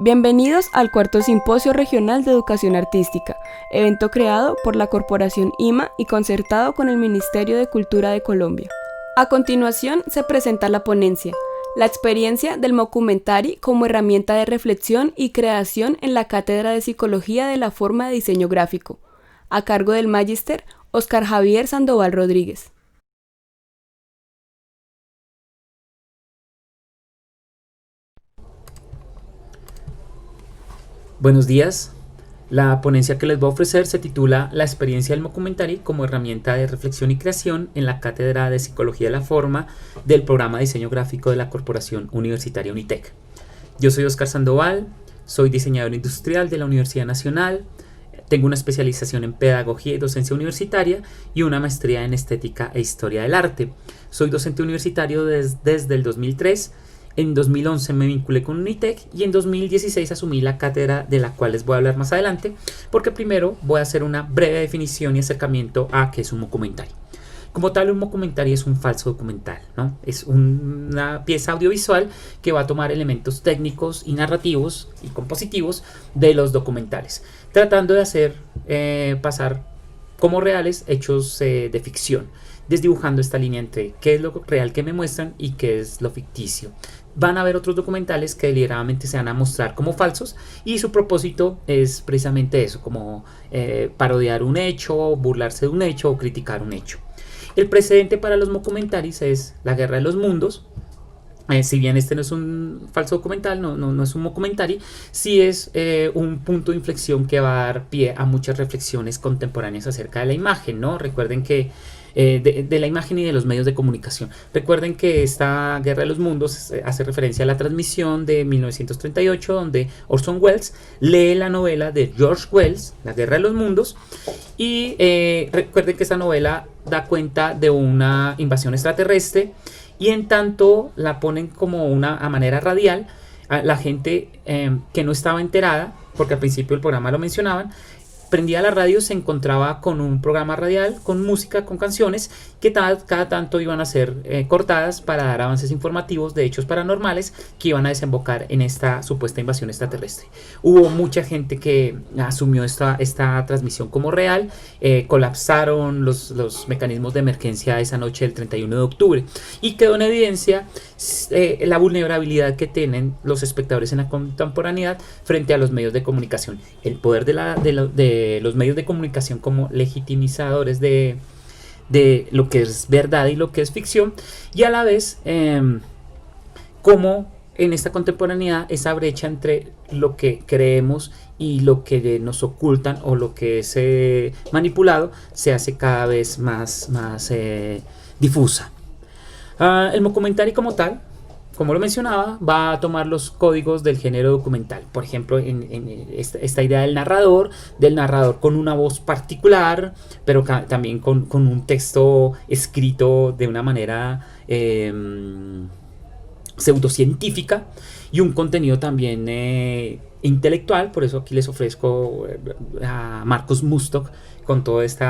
Bienvenidos al cuarto Simposio Regional de Educación Artística, evento creado por la Corporación IMA y concertado con el Ministerio de Cultura de Colombia. A continuación se presenta la ponencia, la experiencia del mockumentary como herramienta de reflexión y creación en la Cátedra de Psicología de la Forma de Diseño Gráfico, a cargo del Magíster Óscar Javier Sandoval Rodríguez. Buenos días. La ponencia que les voy a ofrecer se titula La experiencia del mockumentary como herramienta de reflexión y creación en la Cátedra de Psicología de la Forma del Programa de Diseño Gráfico de la Corporación Universitaria Unitec. Yo soy Óscar Sandoval, soy diseñador industrial de la Universidad Nacional, tengo una especialización en Pedagogía y Docencia Universitaria y una maestría en Estética e Historia del Arte. Soy docente universitario desde el 2003. En 2011 me vinculé con Unitec y en 2016 asumí la cátedra de la cual les voy a hablar más adelante, porque primero voy a hacer una breve definición y acercamiento a qué es un mockumentary. Como tal, un mockumentary es un falso documental, ¿no? Es una pieza audiovisual que va a tomar elementos técnicos y narrativos y compositivos de los documentales, tratando de hacer pasar como reales hechos de ficción, desdibujando esta línea entre qué es lo real que me muestran y qué es lo ficticio. Van a haber otros documentales que deliberadamente se van a mostrar como falsos y su propósito es precisamente eso, como parodiar un hecho, burlarse de un hecho o criticar un hecho. El precedente para los mockumentaries es La Guerra de los Mundos. Si bien este no es un falso documental, no es un mockumentary, sí es un punto de inflexión que va a dar pie a muchas reflexiones contemporáneas acerca de la imagen, ¿no? Recuerden que de la imagen y de los medios de comunicación. Recuerden que esta Guerra de los Mundos hace referencia a la transmisión de 1938, donde Orson Welles lee la novela de George Wells, La Guerra de los Mundos, y recuerden que esta novela da cuenta de una invasión extraterrestre, y en tanto la ponen como a manera radial, a la gente que no estaba enterada, porque al principio del programa lo mencionaban, prendía la radio, se encontraba con un programa radial, con música, con canciones, que cada tanto iban a ser cortadas para dar avances informativos de hechos paranormales que iban a desembocar en esta supuesta invasión extraterrestre. Hubo mucha gente que asumió esta transmisión como real, colapsaron los mecanismos de emergencia esa noche del 31 de octubre y quedó en evidencia la vulnerabilidad que tienen los espectadores en la contemporaneidad frente a los medios de comunicación. El poder de los medios de comunicación como legitimizadores de lo que es verdad y lo que es ficción, y a la vez como en esta contemporaneidad esa brecha entre lo que creemos y lo que nos ocultan o lo que es manipulado se hace cada vez más difusa. El mockumentary como tal, como lo mencionaba, va a tomar los códigos del género documental. Por ejemplo, en esta idea del narrador con una voz particular, pero también con un texto escrito de una manera pseudocientífica y un contenido también intelectual. Por eso aquí les ofrezco a Marcus Mustock con todo este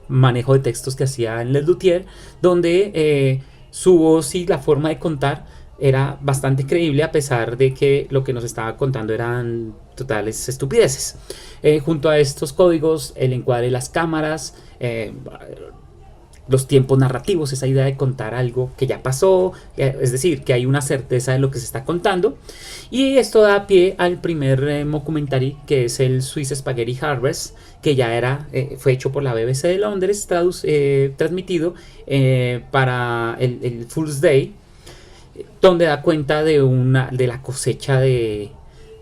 manejo de textos que hacía en Les Luthiers, donde su voz y la forma de contar era bastante creíble, a pesar de que lo que nos estaba contando eran totales estupideces. Junto a estos códigos, el encuadre de las cámaras, los tiempos narrativos, esa idea de contar algo que ya pasó, es decir, que hay una certeza de lo que se está contando. Y esto da pie al primer mockumentary, que es el Swiss Spaghetti Harvest, que ya fue hecho por la BBC de Londres, transmitido para el Fool's Day, donde da cuenta de la cosecha de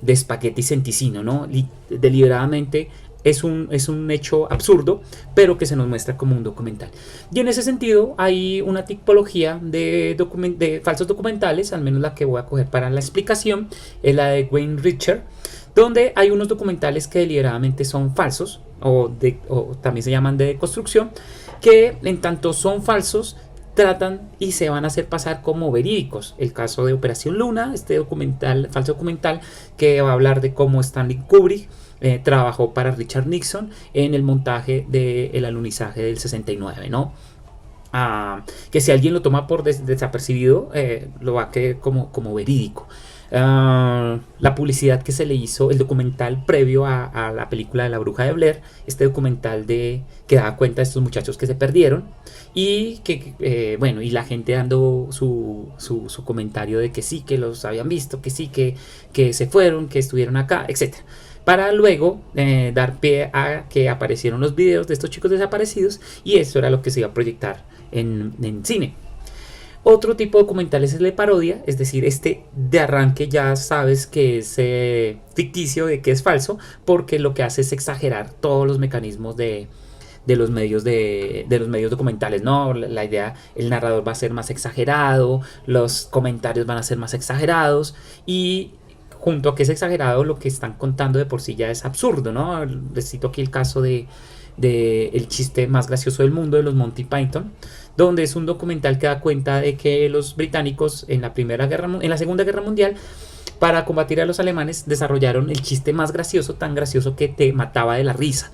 espaguetis en Ticino, ¿no? Deliberadamente es un hecho absurdo, pero que se nos muestra como un documental. Y en ese sentido hay una tipología de falsos documentales, al menos la que voy a coger para la explicación, es la de Wayne Richter, donde hay unos documentales que deliberadamente son falsos, o también se llaman de construcción, que en tanto son falsos, tratan y se van a hacer pasar como verídicos. El caso de Operación Luna, este falso documental que va a hablar de cómo Stanley Kubrick trabajó para Richard Nixon en el montaje del alunizaje del 69, ¿no? Que si alguien lo toma por desapercibido, lo va a creer como verídico. La publicidad que se le hizo, el documental previo a la película de La Bruja de Blair, este documental que daba cuenta de estos muchachos que se perdieron y que, bueno, y la gente dando su comentario de que sí, que los habían visto, que sí, que se fueron, que estuvieron acá, etcétera, para luego dar pie a que aparecieron los videos de estos chicos desaparecidos, y eso era lo que se iba a proyectar en cine. Otro tipo de documentales es el de parodia, es decir, este de arranque ya sabes que es ficticio, de que es falso, porque lo que hace es exagerar todos los mecanismos de los medios los medios documentales, ¿no? La idea, el narrador va a ser más exagerado, los comentarios van a ser más exagerados, y junto a que es exagerado, lo que están contando de por sí ya es absurdo, ¿no? Les cito aquí el caso de el chiste más gracioso del mundo de los Monty Python, donde es un documental que da cuenta de que los británicos en la Segunda Guerra Mundial, para combatir a los alemanes, desarrollaron el chiste más gracioso, tan gracioso que te mataba de la risa.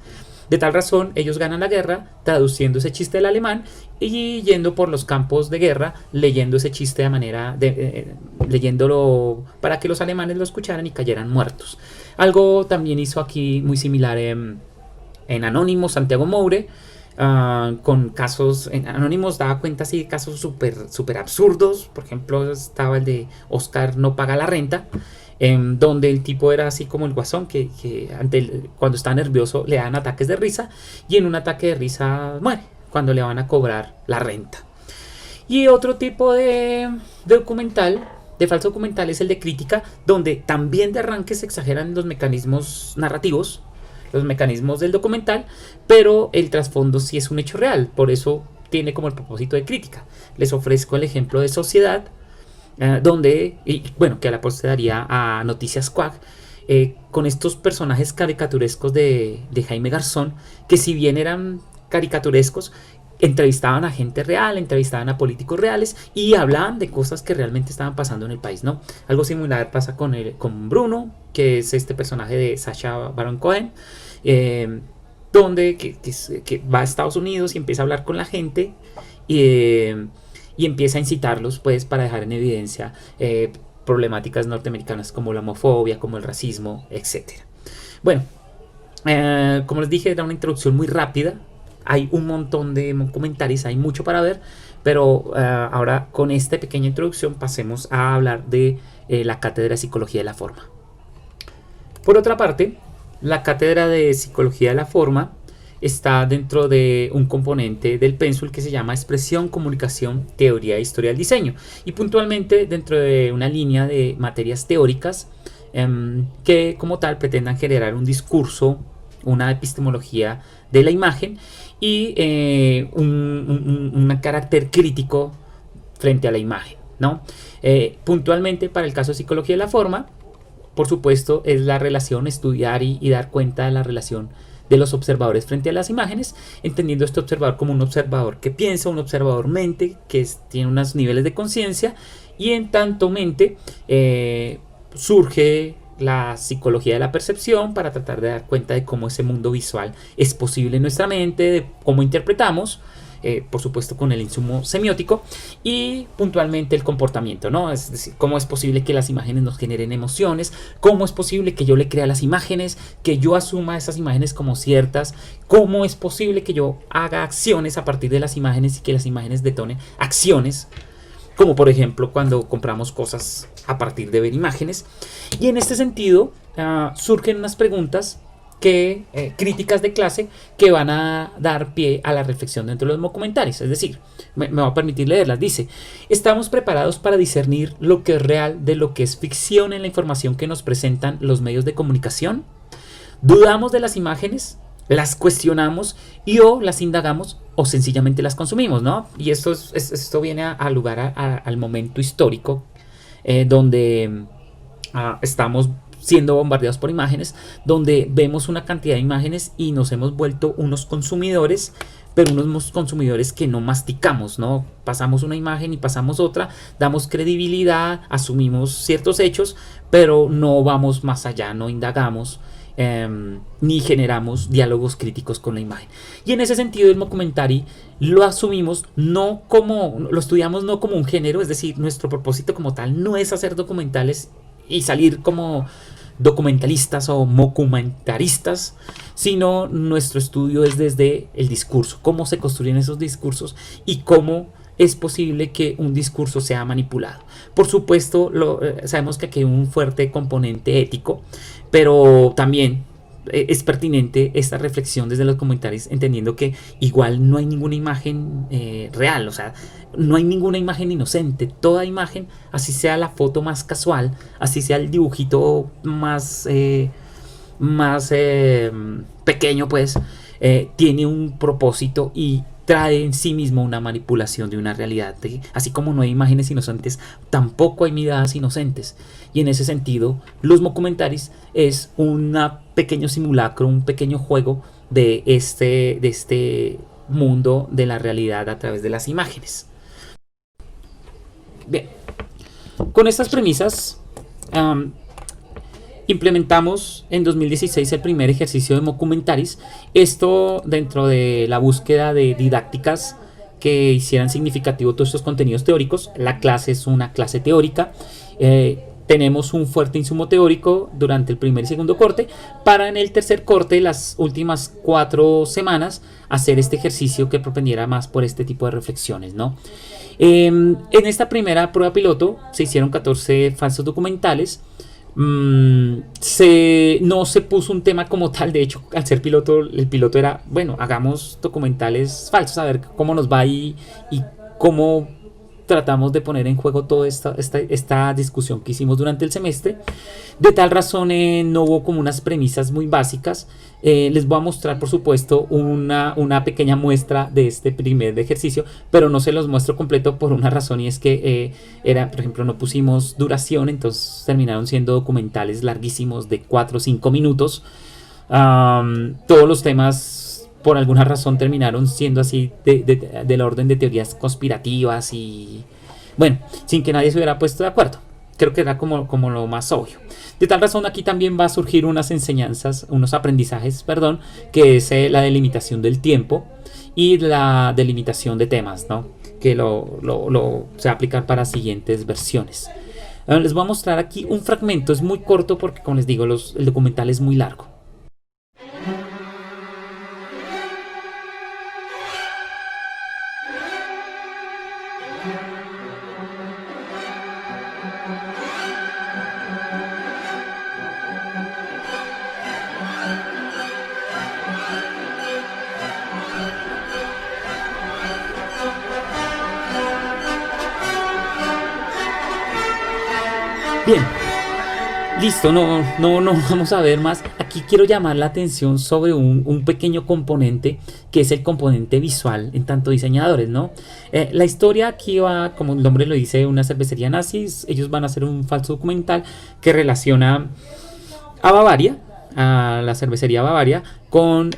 De tal razón, ellos ganan la guerra traduciendo ese chiste del alemán y yendo por los campos de guerra leyendo ese chiste de manera leyéndolo para que los alemanes lo escucharan y cayeran muertos. Algo también hizo aquí muy similar en Anónimos, Santiago Moure, con casos. En Anónimos daba cuenta así de casos súper absurdos. Por ejemplo, estaba el de Oscar no paga la renta, donde el tipo era así como el guasón que cuando está nervioso le dan ataques de risa, y en un ataque de risa muere cuando le van a cobrar la renta. Y otro tipo de documental, de falso documental, es el de crítica, donde también de arranque se exageran los mecanismos narrativos, los mecanismos del documental, pero el trasfondo sí es un hecho real, por eso tiene como el propósito de crítica. Les ofrezco el ejemplo de Sociedad, donde, y bueno, que a la postre daría a Noticias Quack, con estos personajes caricaturescos de Jaime Garzón, que si bien eran caricaturescos, entrevistaban a gente real, entrevistaban a políticos reales y hablaban de cosas que realmente estaban pasando en el país, ¿no? Algo similar pasa con Bruno, que es este personaje de Sacha Baron Cohen, donde que va a Estados Unidos y empieza a hablar con la gente y empieza a incitarlos, pues, para dejar en evidencia problemáticas norteamericanas como la homofobia, como el racismo, etc. Bueno, como les dije, era una introducción muy rápida. Hay un montón de comentarios, hay mucho para ver, pero ahora con esta pequeña introducción pasemos a hablar de la Cátedra de Psicología de la Forma. Por otra parte, la Cátedra de Psicología de la Forma está dentro de un componente del pénsul que se llama Expresión, Comunicación, Teoría e Historia del Diseño, y puntualmente dentro de una línea de materias teóricas que como tal pretendan generar un discurso, una epistemología de la imagen y un carácter crítico frente a la imagen, ¿no? Puntualmente para el caso de Psicología de la Forma, por supuesto, es la relación, estudiar y dar cuenta de la relación de los observadores frente a las imágenes, entendiendo este observador como un observador que piensa, un observador mente, que tiene unos niveles de conciencia, y en tanto mente surge la psicología de la percepción para tratar de dar cuenta de cómo ese mundo visual es posible en nuestra mente, de cómo interpretamos, por supuesto con el insumo semiótico, y puntualmente el comportamiento, ¿no? Es decir, cómo es posible que las imágenes nos generen emociones, cómo es posible que yo le crea las imágenes, que yo asuma esas imágenes como ciertas, cómo es posible que yo haga acciones a partir de las imágenes y que las imágenes detonen acciones, como por ejemplo cuando compramos cosas a partir de ver imágenes. Y en este sentido surgen unas preguntas críticas de clase que van a dar pie a la reflexión dentro de los documentales. Es decir, me va a permitir leerlas. Dice: ¿estamos preparados para discernir lo que es real de lo que es ficción en la información que nos presentan los medios de comunicación? ¿Dudamos de las imágenes? ¿Las cuestionamos y o las indagamos o sencillamente las consumimos, ¿no? Y esto viene a lugar al momento histórico donde estamos siendo bombardeados por imágenes, donde vemos una cantidad de imágenes y nos hemos vuelto unos consumidores, pero unos consumidores que no masticamos, ¿no? Pasamos una imagen y pasamos otra, damos credibilidad, asumimos ciertos hechos, pero no vamos más allá, no indagamos, ni generamos diálogos críticos con la imagen. Y en ese sentido el mockumentary lo asumimos lo estudiamos no como un género, es decir, nuestro propósito como tal no es hacer documentales y salir como documentalistas o mockumentaristas, sino nuestro estudio es desde el discurso, cómo se construyen esos discursos y cómo es posible que un discurso sea manipulado. Por supuesto, sabemos que aquí hay un fuerte componente ético, pero también es pertinente esta reflexión desde los comentarios, entendiendo que igual no hay ninguna imagen real, o sea, no hay ninguna imagen inocente. Toda imagen, así sea la foto más casual, así sea el dibujito más pequeño, pues tiene un propósito y trae en sí mismo una manipulación de una realidad. Así como no hay imágenes inocentes, tampoco hay miradas inocentes. Y en ese sentido, los mockumentaries es un pequeño simulacro, un pequeño juego de este mundo de la realidad a través de las imágenes. Bien, con estas premisas implementamos en 2016 el primer ejercicio de mockumentaries. Esto dentro de la búsqueda de didácticas que hicieran significativo todos estos contenidos teóricos. La clase es una clase teórica. Tenemos un fuerte insumo teórico durante el primer y segundo corte, para en el tercer corte, las últimas 4 semanas, hacer este ejercicio que propendiera más por este tipo de reflexiones, ¿no? En esta primera prueba piloto se hicieron 14 falsos documentales. No se puso un tema como tal. De hecho, al ser piloto, el piloto era, bueno, hagamos documentales falsos, a ver cómo nos va y cómo tratamos de poner en juego toda esta discusión que hicimos durante el semestre. De tal razón no hubo como unas premisas muy básicas. Les voy a mostrar, por supuesto, una pequeña muestra de este primer ejercicio, pero no se los muestro completo por una razón, y es que por ejemplo, no pusimos duración, entonces terminaron siendo documentales larguísimos de 4 o 5 minutos. Todos los temas, por alguna razón, terminaron siendo así del orden de teorías conspirativas y, bueno, sin que nadie se hubiera puesto de acuerdo. Creo que era como lo más obvio. De tal razón, aquí también va a surgir unos aprendizajes, que es la delimitación del tiempo y la delimitación de temas, ¿no? Que se va a aplicar para siguientes versiones. Les voy a mostrar aquí un fragmento. Es muy corto porque, como les digo, el documental es muy largo. Bien, listo, no vamos a ver más. Aquí quiero llamar la atención sobre un pequeño componente, que es el componente visual en tanto diseñadores, ¿no? La historia aquí va, como el nombre lo dice, una cervecería nazi. Ellos van a hacer un falso documental que relaciona a Bavaria, a la cervecería Bavaria, con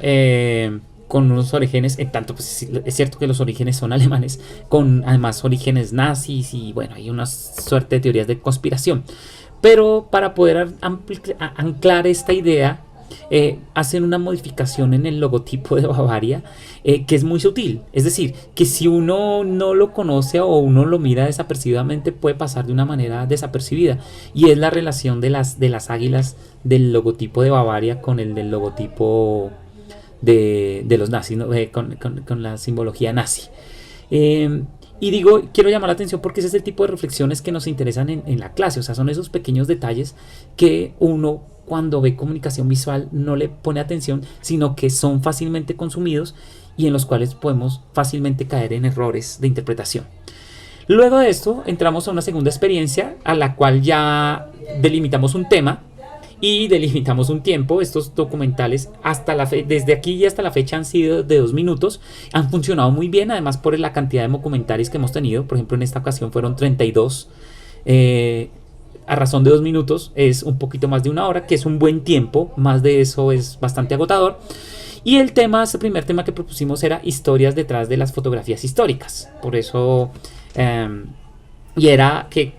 unos orígenes, en tanto pues es cierto que los orígenes son alemanes, con además orígenes nazis, y bueno, hay una suerte de teorías de conspiración. Pero para poder anclar esta idea, hacen una modificación en el logotipo de Bavaria, que es muy sutil. Es decir, que si uno no lo conoce o uno lo mira desapercibidamente, puede pasar de una manera desapercibida, y es la relación de las águilas del logotipo de Bavaria con el del logotipo de los nazis, ¿no? Con la simbología nazi. Y digo, quiero llamar la atención porque ese es el tipo de reflexiones que nos interesan en la clase. O sea, son esos pequeños detalles que uno, cuando ve comunicación visual, no le pone atención, sino que son fácilmente consumidos y en los cuales podemos fácilmente caer en errores de interpretación. Luego de esto, entramos a una segunda experiencia, a la cual ya delimitamos un tema y delimitamos un tiempo. Estos documentales desde aquí y hasta la fecha han sido de 2 minutos. Han funcionado muy bien, además por la cantidad de documentales que hemos tenido. Por ejemplo, en esta ocasión fueron 32. A razón de 2 minutos es un poquito más de 1 hora, que es un buen tiempo. Más de eso es bastante agotador. Y el primer tema que propusimos era historias detrás de las fotografías históricas. Por eso, y era que,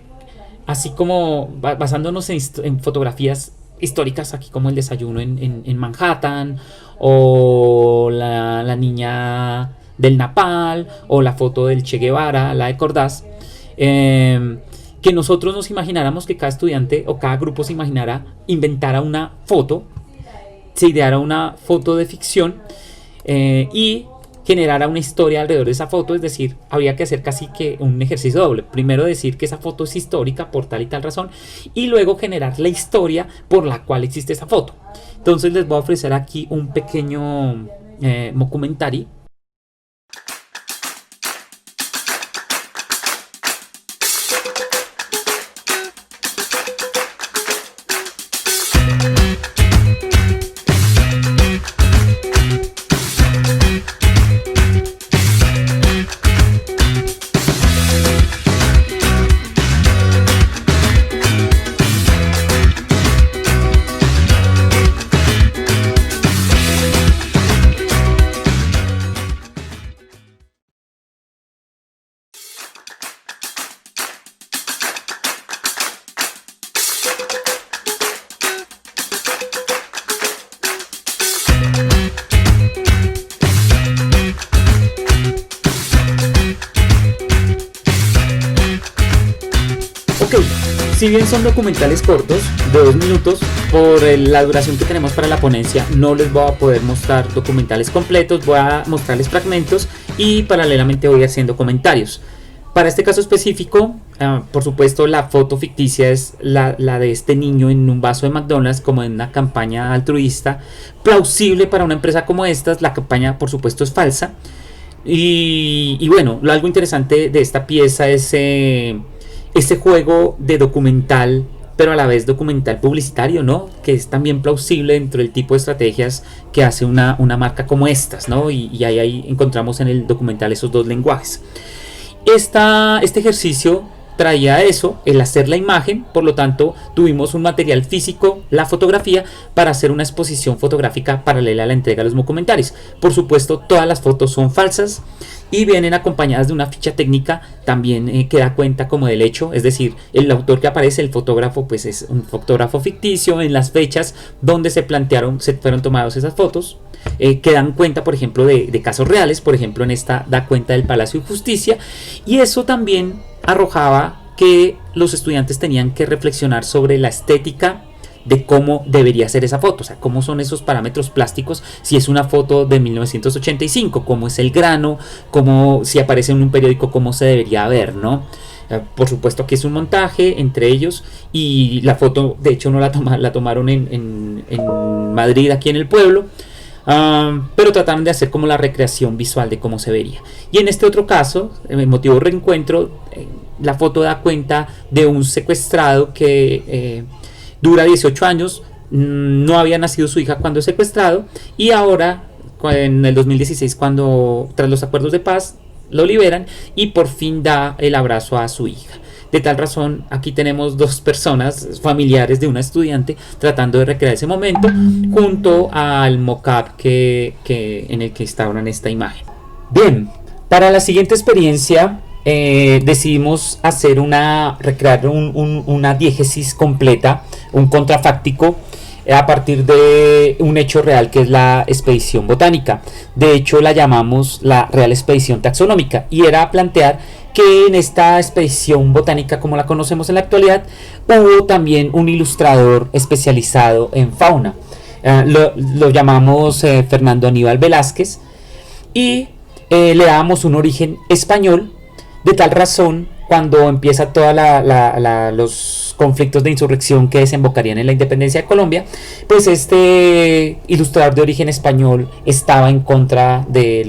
así como basándonos en fotografías históricas, aquí como el desayuno en Manhattan, o la niña del Napal, o la foto del Che Guevara, la de Cordás, que que nosotros nos imagináramos que cada estudiante o cada grupo se imaginara, inventara una foto, se ideara una foto de ficción y generara una historia alrededor de esa foto. Es decir, habría que hacer casi que un ejercicio doble. Primero decir que esa foto es histórica por tal y tal razón, y luego generar la historia por la cual existe esa foto. Entonces les voy a ofrecer aquí un pequeño documentary. Ok, si bien son documentales cortos, de 2 minutos, por la duración que tenemos para la ponencia, no les voy a poder mostrar documentales completos, voy a mostrarles fragmentos y paralelamente voy haciendo comentarios. Para este caso específico, por supuesto, la foto ficticia es la de este niño en un vaso de McDonald's, como en una campaña altruista, plausible para una empresa como esta. La campaña, por supuesto, es falsa. Y bueno, algo interesante de esta pieza es ese juego de documental, pero a la vez documental publicitario, ¿no? Que es también plausible dentro del tipo de estrategias que hace una marca como estas, ¿no? Y ahí encontramos en el documental esos dos lenguajes. Este ejercicio traía eso, el hacer la imagen. Por lo tanto, tuvimos un material físico, la fotografía, para hacer una exposición fotográfica paralela a la entrega de los documentales. Por supuesto, todas las fotos son falsas y vienen acompañadas de una ficha técnica también que da cuenta como del hecho. Es decir, el autor que aparece, el fotógrafo, pues es un fotógrafo ficticio en las fechas donde se fueron tomadas esas fotos. Que dan cuenta, por ejemplo, de casos reales. Por ejemplo, en esta da cuenta del Palacio de Justicia, y eso también arrojaba que los estudiantes tenían que reflexionar sobre la estética de cómo debería ser esa foto, o sea, cómo son esos parámetros plásticos, si es una foto de 1985, cómo es el grano, cómo, si aparece en un periódico, cómo se debería ver, ¿no? Por supuesto que es un montaje entre ellos, y la foto, de hecho, no la tomaron en Madrid, aquí en el pueblo. Pero trataron de hacer como la recreación visual de cómo se vería. Y en este otro caso, el motivo de reencuentro, la foto da cuenta de un secuestrado que dura 18 años, no había nacido su hija cuando es secuestrado, y ahora en el 2016, cuando tras los acuerdos de paz lo liberan y por fin da el abrazo a su hija. De tal razón, aquí tenemos dos personas familiares de una estudiante tratando de recrear ese momento junto al mock-up en el que estaban en esta imagen. Bien, para la siguiente experiencia decidimos recrear una diégesis completa, un contrafáctico, a partir de un hecho real que es la expedición botánica. De hecho, la llamamos la Real Expedición Taxonómica, y era plantear que en esta expedición botánica, como la conocemos en la actualidad, hubo también un ilustrador especializado en fauna. Lo llamamos Fernando Aníbal Velázquez, y le dábamos un origen español. De tal razón, cuando empieza toda los conflictos de insurrección que desembocarían en la independencia de Colombia, pues este ilustrador de origen español estaba en contra de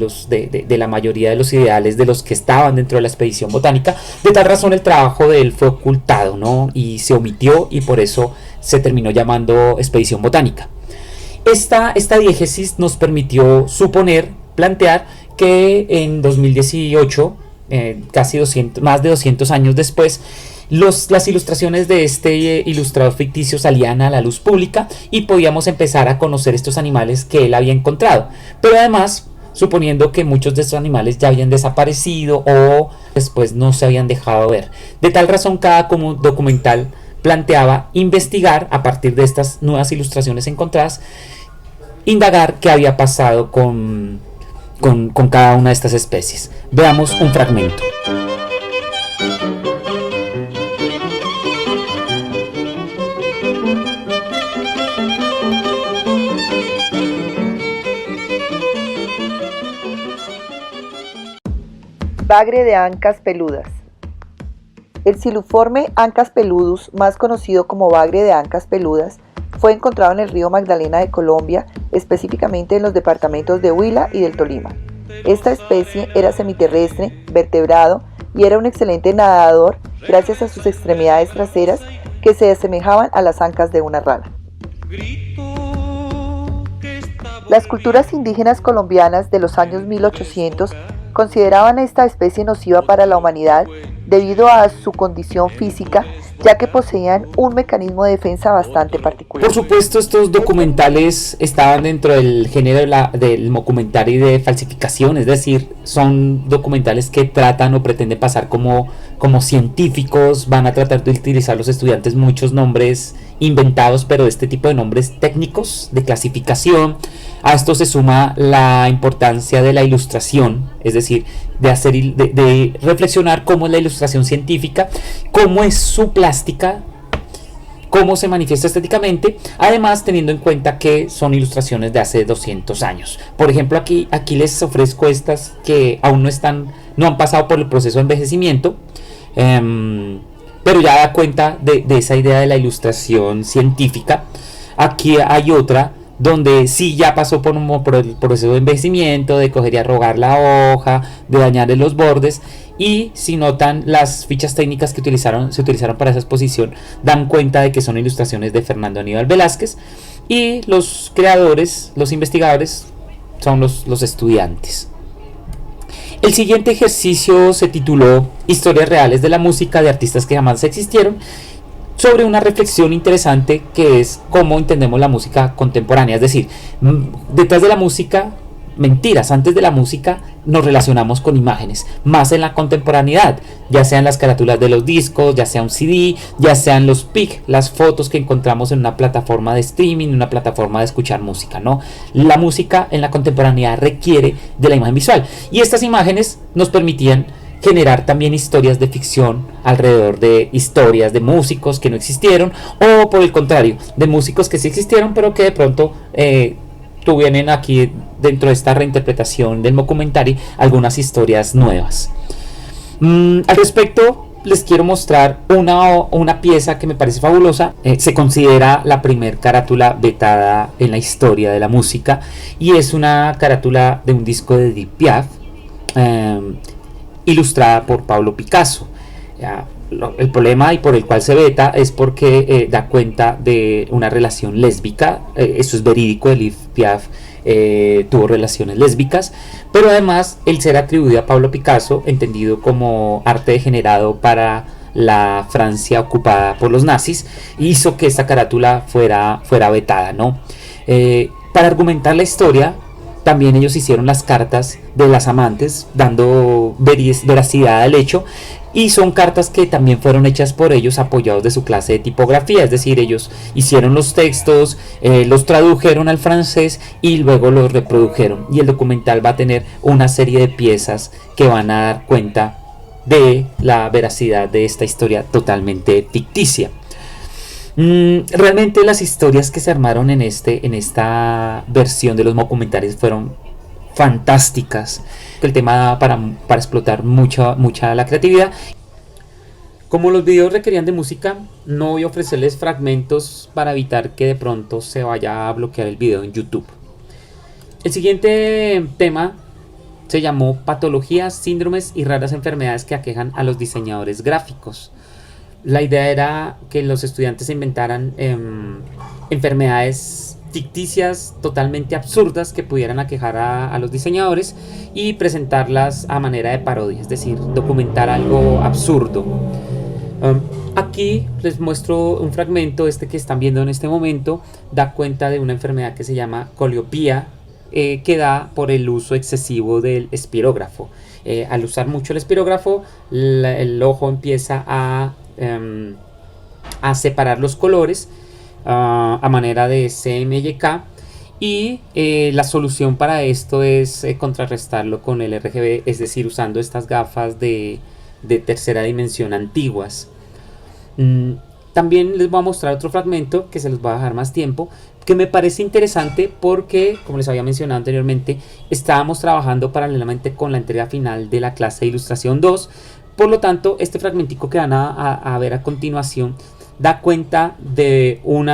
la mayoría de los ideales de los que estaban dentro de la expedición botánica. De tal razón, el trabajo de él fue ocultado, ¿no? Y se omitió, y por eso se terminó llamando expedición botánica. Esta diégesis nos permitió plantear que en 2018, más de 200 años después, las ilustraciones de este ilustrador ficticio salían a la luz pública y podíamos empezar a conocer estos animales que él había encontrado. Pero además, suponiendo que muchos de estos animales ya habían desaparecido o después no se habían dejado ver. De tal razón, cada documental planteaba investigar, a partir de estas nuevas ilustraciones encontradas, indagar qué había pasado con cada una de estas especies. Veamos un fragmento. Bagre de ancas peludas. El Siluforme ancas peludus, más conocido como bagre de ancas peludas, fue encontrado en el río Magdalena de Colombia, específicamente en los departamentos de Huila y del Tolima. Esta especie era semiterrestre, vertebrado y era un excelente nadador gracias a sus extremidades traseras que se asemejaban a las ancas de una rana. Las culturas indígenas colombianas de los años 1800 consideraban esta especie nociva para la humanidad debido a su condición física, ya que poseían un mecanismo de defensa bastante particular. Por supuesto, estos documentales estaban dentro del género del mockumentary de falsificación, es decir, son documentales que tratan o pretenden pasar como científicos, van a tratar de utilizar los estudiantes muchos nombres inventados, pero de este tipo de nombres técnicos de clasificación. A esto se suma la importancia de la ilustración, es decir, de reflexionar cómo es la ilustración científica, cómo es su plástica, cómo se manifiesta estéticamente, además teniendo en cuenta que son ilustraciones de hace 200 años. Por ejemplo, aquí les ofrezco estas que aún no han pasado por el proceso de envejecimiento, pero ya da cuenta de esa idea de la ilustración científica. Aquí hay otra donde sí ya pasó por el proceso de envejecimiento, de coger y arrugar la hoja, de dañarle los bordes, y si notan las fichas técnicas que se utilizaron para esa exposición, dan cuenta de que son ilustraciones de Fernando Aníbal Velázquez, y los creadores, los investigadores, son los estudiantes. El siguiente ejercicio se tituló Historias reales de la música de artistas que jamás existieron, sobre una reflexión interesante que es cómo entendemos la música contemporánea, es decir, detrás de la música, mentiras, antes de la música nos relacionamos con imágenes, más en la contemporaneidad, ya sean las carátulas de los discos, ya sea un CD, ya sean los PIC, las fotos que encontramos en una plataforma de streaming, una plataforma de escuchar música, ¿no? La música en la contemporaneidad requiere de la imagen visual, y estas imágenes nos permitían generar también historias de ficción alrededor de historias de músicos que no existieron, o por el contrario, de músicos que sí existieron pero que de pronto tuvieron aquí dentro de esta reinterpretación del mockumentary algunas historias nuevas. Al respecto les quiero mostrar una pieza que me parece fabulosa. Se considera la primer carátula vetada en la historia de la música, y es una carátula de un disco de Edith Piaf, ilustrada por Pablo Picasso. El problema y por el cual se veta es porque da cuenta de una relación lésbica. Eso es verídico, Edith Piaf tuvo relaciones lésbicas, pero además el ser atribuido a Pablo Picasso, entendido como arte degenerado para la Francia ocupada por los nazis, hizo que esta carátula fuera vetada, ¿no? Para argumentar la historia, también ellos hicieron las cartas de las amantes, dando veracidad al hecho, y son cartas que también fueron hechas por ellos apoyados de su clase de tipografía, es decir, ellos hicieron los textos, los tradujeron al francés y luego los reprodujeron, y el documental va a tener una serie de piezas que van a dar cuenta de la veracidad de esta historia totalmente ficticia. Realmente las historias que se armaron en esta versión de los mockumentarios fueron fantásticas. El tema da para explotar mucha la creatividad. Como los videos requerían de música, no voy a ofrecerles fragmentos para evitar que de pronto se vaya a bloquear el video en YouTube. El siguiente tema se llamó Patologías, síndromes y raras enfermedades que aquejan a los diseñadores gráficos. La idea era que los estudiantes se inventaran enfermedades ficticias totalmente absurdas que pudieran aquejar a los diseñadores y presentarlas a manera de parodia, es decir, documentar algo absurdo. Aquí les muestro un fragmento, que están viendo en este momento, da cuenta de una enfermedad que se llama coliopía, que da por el uso excesivo del espirógrafo. Al usar mucho el espirógrafo, el ojo empieza a separar los colores a manera de CMYK, y la solución para esto es contrarrestarlo con el RGB, es decir, usando estas gafas de tercera dimensión antiguas. También les voy a mostrar otro fragmento que se los voy a dejar más tiempo, que me parece interesante porque, como les había mencionado anteriormente, estábamos trabajando paralelamente con la entrega final de la clase de Ilustración 2. Por lo tanto, este fragmentico que van a ver a continuación da cuenta de un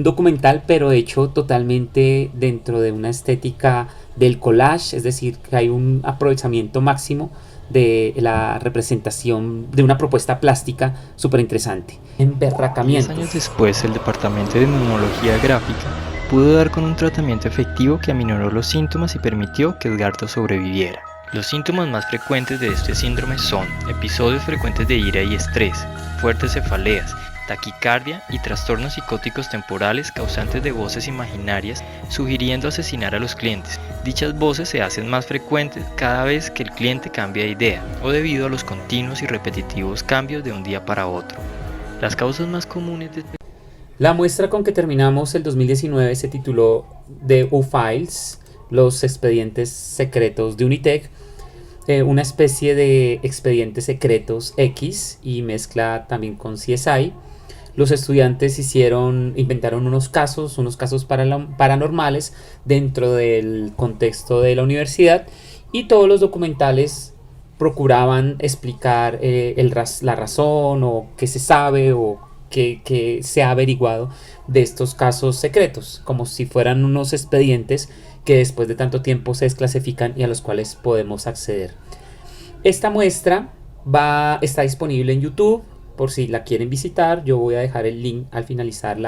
documental, pero hecho totalmente dentro de una estética del collage, es decir, que hay un aprovechamiento máximo de la representación de una propuesta plástica súper interesante. 10 años después, el departamento de inmunología gráfica pudo dar con un tratamiento efectivo que aminoró los síntomas y permitió que Edgardo sobreviviera. Los síntomas más frecuentes de este síndrome son episodios frecuentes de ira y estrés, fuertes cefaleas, taquicardia y trastornos psicóticos temporales causantes de voces imaginarias sugiriendo asesinar a los clientes. Dichas voces se hacen más frecuentes cada vez que el cliente cambia de idea o debido a los continuos y repetitivos cambios de un día para otro. Las causas más comunes de La muestra con que terminamos el 2019 se tituló The U-Files, los expedientes secretos de Unitec, una especie de expedientes secretos X y mezcla también con CSI. Los estudiantes inventaron unos casos paranormales dentro del contexto de la universidad, y todos los documentales procuraban explicar la razón o qué se sabe o qué se ha averiguado de estos casos secretos, como si fueran unos expedientes que después de tanto tiempo se desclasifican y a los cuales podemos acceder. Esta muestra está disponible en YouTube por si la quieren visitar. Yo voy a dejar el link al finalizar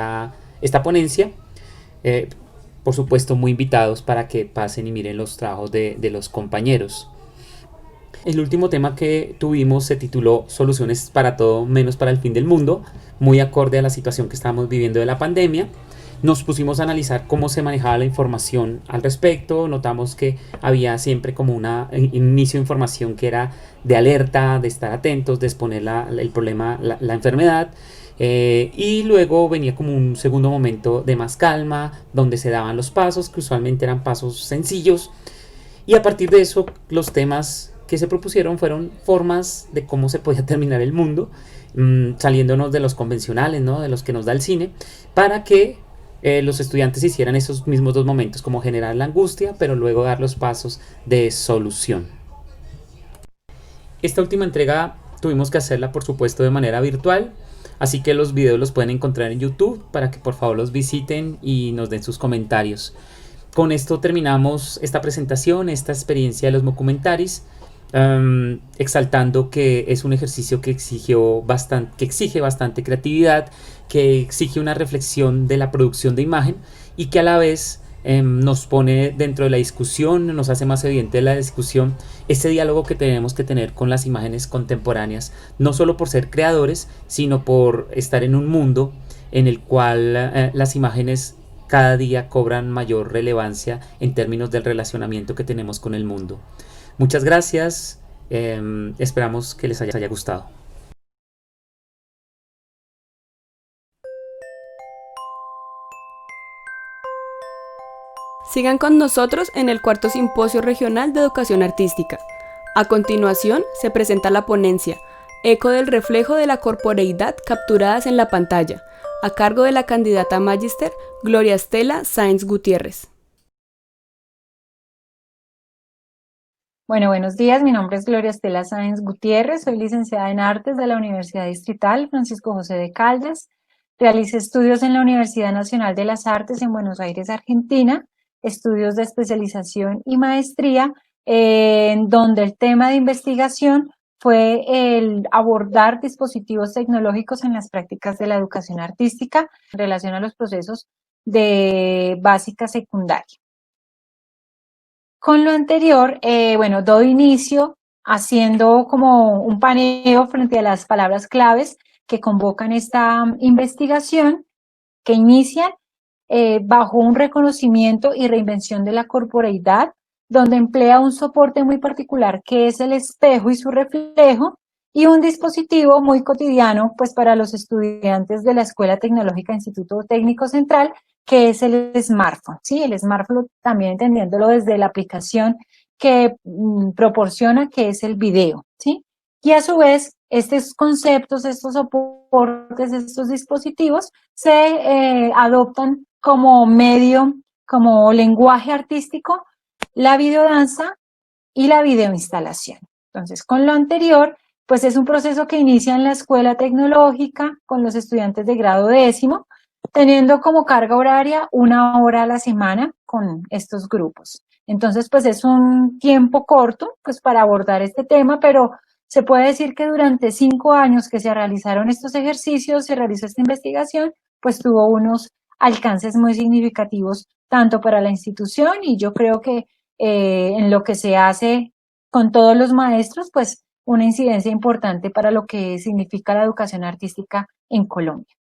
esta ponencia. Por supuesto, muy invitados para que pasen y miren los trabajos de los compañeros. El último tema que tuvimos se tituló Soluciones para todo menos para el fin del mundo, muy acorde a la situación que estamos viviendo de la pandemia. Nos pusimos a analizar cómo se manejaba la información al respecto. Notamos que había siempre como un inicio de información que era de alerta, de estar atentos, de exponer el problema, la enfermedad. Y luego venía como un segundo momento de más calma, donde se daban los pasos, que usualmente eran pasos sencillos. Y a partir de eso, los temas que se propusieron fueron formas de cómo se podía terminar el mundo, saliéndonos de los convencionales, ¿no? De los que nos da el cine, para que los estudiantes hicieran esos mismos dos momentos, como generar la angustia, pero luego dar los pasos de solución. Esta última entrega tuvimos que hacerla, por supuesto, de manera virtual, así que los videos los pueden encontrar en YouTube para que por favor los visiten y nos den sus comentarios. Con esto terminamos esta presentación, esta experiencia de los mockumentaries, exaltando que es un ejercicio que exige bastante creatividad, que exige una reflexión de la producción de imagen y que a la vez nos pone dentro de la discusión, nos hace más evidente la discusión, ese diálogo que tenemos que tener con las imágenes contemporáneas, no solo por ser creadores, sino por estar en un mundo en el cual las imágenes cada día cobran mayor relevancia en términos del relacionamiento que tenemos con el mundo. Muchas gracias, esperamos que les haya gustado. Sigan con nosotros en el cuarto Simposio Regional de Educación Artística. A continuación se presenta la ponencia Eco del reflejo de la corporeidad capturadas en la pantalla, a cargo de la candidata a Magíster Gloria Estela Sáenz Gutiérrez. Bueno, buenos días. Mi nombre es Gloria Estela Sáenz Gutiérrez. Soy licenciada en Artes de la Universidad Distrital Francisco José de Caldas. Realicé estudios en la Universidad Nacional de las Artes en Buenos Aires, Argentina. Estudios de especialización y maestría, en donde el tema de investigación fue el abordar dispositivos tecnológicos en las prácticas de la educación artística en relación a los procesos de básica secundaria. Con lo anterior, doy inicio haciendo como un paneo frente a las palabras claves que convocan esta investigación, que inician bajo un reconocimiento y reinvención de la corporeidad, donde emplea un soporte muy particular que es el espejo y su reflejo, y un dispositivo muy cotidiano pues para los estudiantes de la Escuela Tecnológica Instituto Técnico Central, que es el smartphone, ¿sí? El smartphone también entendiéndolo desde la aplicación que proporciona, que es el video, ¿sí? Y a su vez estos conceptos, estos soportes, estos dispositivos se adoptan como medio, como lenguaje artístico, la videodanza y la videoinstalación. Entonces, con lo anterior, pues es un proceso que inicia en la escuela tecnológica con los estudiantes de grado 10º, teniendo como carga horaria 1 hora a la semana con estos grupos. Entonces, pues es un tiempo corto pues para abordar este tema, pero se puede decir que durante 5 años que se realizaron estos ejercicios, se realizó esta investigación, pues tuvo unos alcances muy significativos tanto para la institución y yo creo que en lo que se hace con todos los maestros, pues una incidencia importante para lo que significa la educación artística en Colombia.